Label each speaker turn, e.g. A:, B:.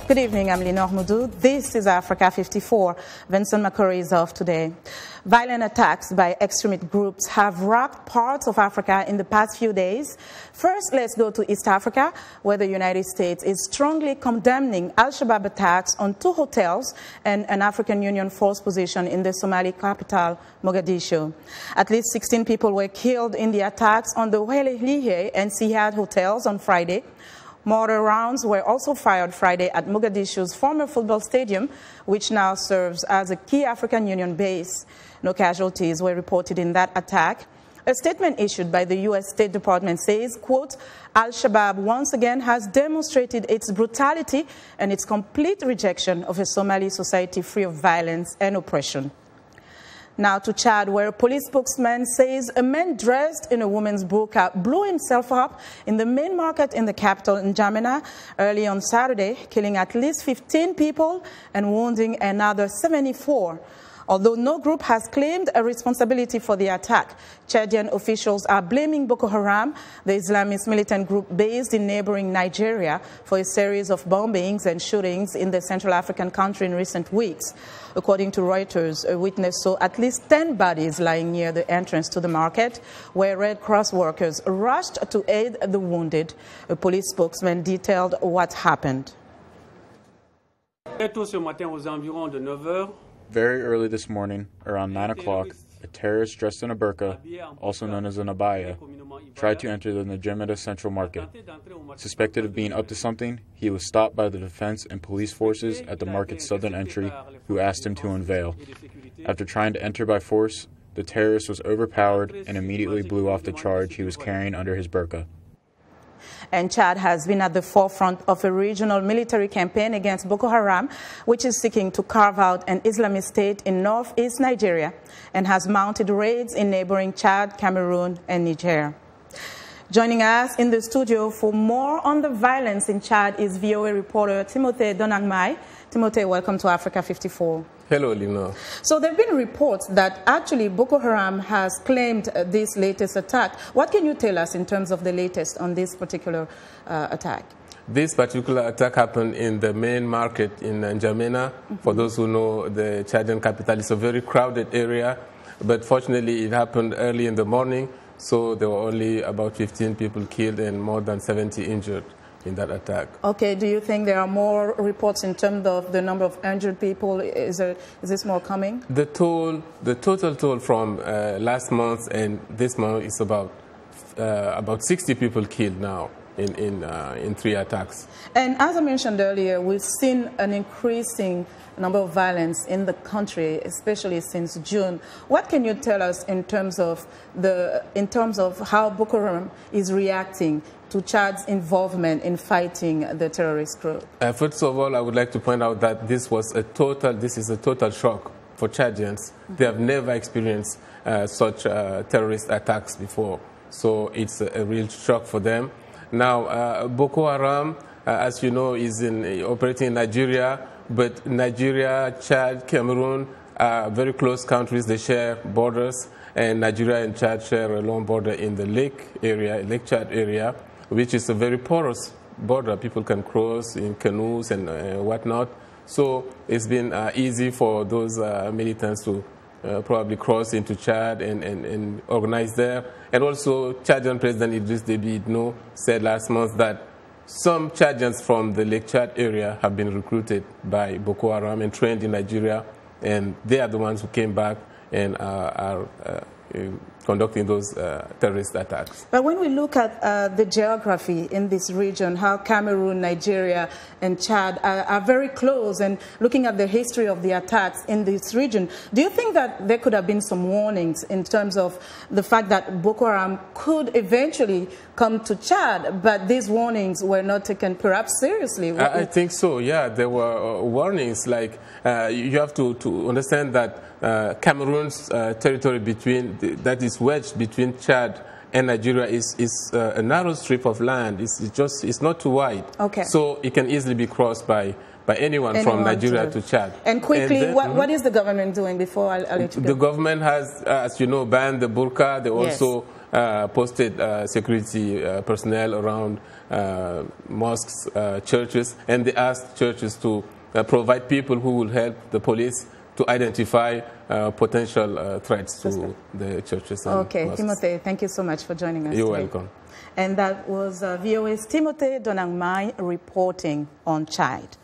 A: Good evening, I'm Linord Moudou. This is Africa 54. Vincent McCurry is off today. Violent attacks by extremist groups have rocked parts of Africa in the past few days. First, let's go to East Africa, where the United States is strongly condemning al-Shabab attacks on 2 hotels and an African Union force position in the Somali capital, Mogadishu. At least 16 people were killed in the attacks on the Welihlihe and Sihad hotels on Friday. Mortar rounds were also fired Friday at Mogadishu's former football stadium, which now serves as a key African Union base. No casualties were reported in that attack. A statement issued by the U.S. State Department says, quote, al-Shabab once again has demonstrated its brutality and its complete rejection of a Somali society free of violence and oppression. Now to Chad, where a police spokesman says a man dressed in a woman's burqa blew himself up in the main market in the capital, N'Djamena, early on Saturday, killing at least 15 people and wounding another 74. Although no group has claimed a responsibility for the attack, Chadian officials are blaming Boko Haram, the Islamist militant group based in neighboring Nigeria, for a series of bombings and shootings in the Central African country in recent weeks. According to Reuters, a witness saw at least 10 bodies lying near the entrance to the market, where Red Cross workers rushed to aid the wounded. A police spokesman detailed what happened.
B: Very early this morning, around 9 o'clock, a terrorist dressed in a burqa, also known as an abaya, tried to enter the N'Djamena Central Market. Suspected of being up to something, he was stopped by the defense and police forces at the market's southern entry, who asked him to unveil. After trying to enter by force, the terrorist was overpowered and immediately blew off the charge he was carrying under his burqa.
A: And Chad has been at the forefront of a regional military campaign against Boko Haram, which is seeking to carve out an Islamist state in northeast Nigeria and has mounted raids in neighboring Chad, Cameroon, and Niger. Joining us in the studio for more on the violence in Chad is VOA reporter Timotheee Donangmaye. Timotheee, welcome to Africa 54.
C: Hello, Linord.
A: So there have been reports that actually Boko Haram has claimed this latest attack. What can you tell us in terms of the latest on this particular attack?
C: This particular attack happened in the main market in N'Djamena. For those who know the Chadian capital, it's a very crowded area, but fortunately it happened early in the morning, so there were only about 15 people killed and more than 70 injured in that attack.
A: Okay, do you think there are more reports in terms of the number of injured people? Is this more coming?
C: The total toll from last month and this month is about 60 people killed now in 3 attacks.
A: And as I mentioned earlier, we've seen an increasing number of violence in the country, especially since June. What can you tell us in terms of how Boko Haram is reacting to Chad's involvement in fighting the terrorist group?
C: First of all, I would like to point out that this is a total shock for Chadians. They have never experienced such terrorist attacks before, so it's a real shock for them. Now, Boko Haram, as you know, is operating in Nigeria, but Nigeria, Chad, Cameroon are very close countries. They share borders, and Nigeria and Chad share a long border in the Lake Chad area, which is a very porous border. People can cross in canoes and whatnot. So it's been easy for those militants to probably cross into Chad and organize there. And also, Chadian President Idriss Déby Itno said last month that some Chadians from the Lake Chad area have been recruited by Boko Haram and trained in Nigeria, and they are the ones who came back and are conducting those terrorist attacks.
A: But when we look at the geography in this region, how Cameroon, Nigeria, and Chad are very close, and looking at the history of the attacks in this region, do you think that there could have been some warnings in terms of the fact that Boko Haram could eventually come to Chad, but these warnings were not taken perhaps seriously?
C: I think so, yeah. There were warnings, like you have to understand that Cameroon's territory that is wedged between Chad and Nigeria is a narrow strip of land. It's not too wide. Okay. So it can easily be crossed by anyone from Nigeria to Chad.
A: And quickly, then, what is the government doing before I'll let you go?
C: The government has, as you know, banned the burqa. They also posted security personnel around mosques, churches, and they asked churches to provide people who will help the police to identify potential threats to the churches and mosques.
A: Timotheee, thank you so much for joining us
C: You're
A: today.
C: welcome.
A: And that was VOA's Timotheee Donangmaye reporting on Chad.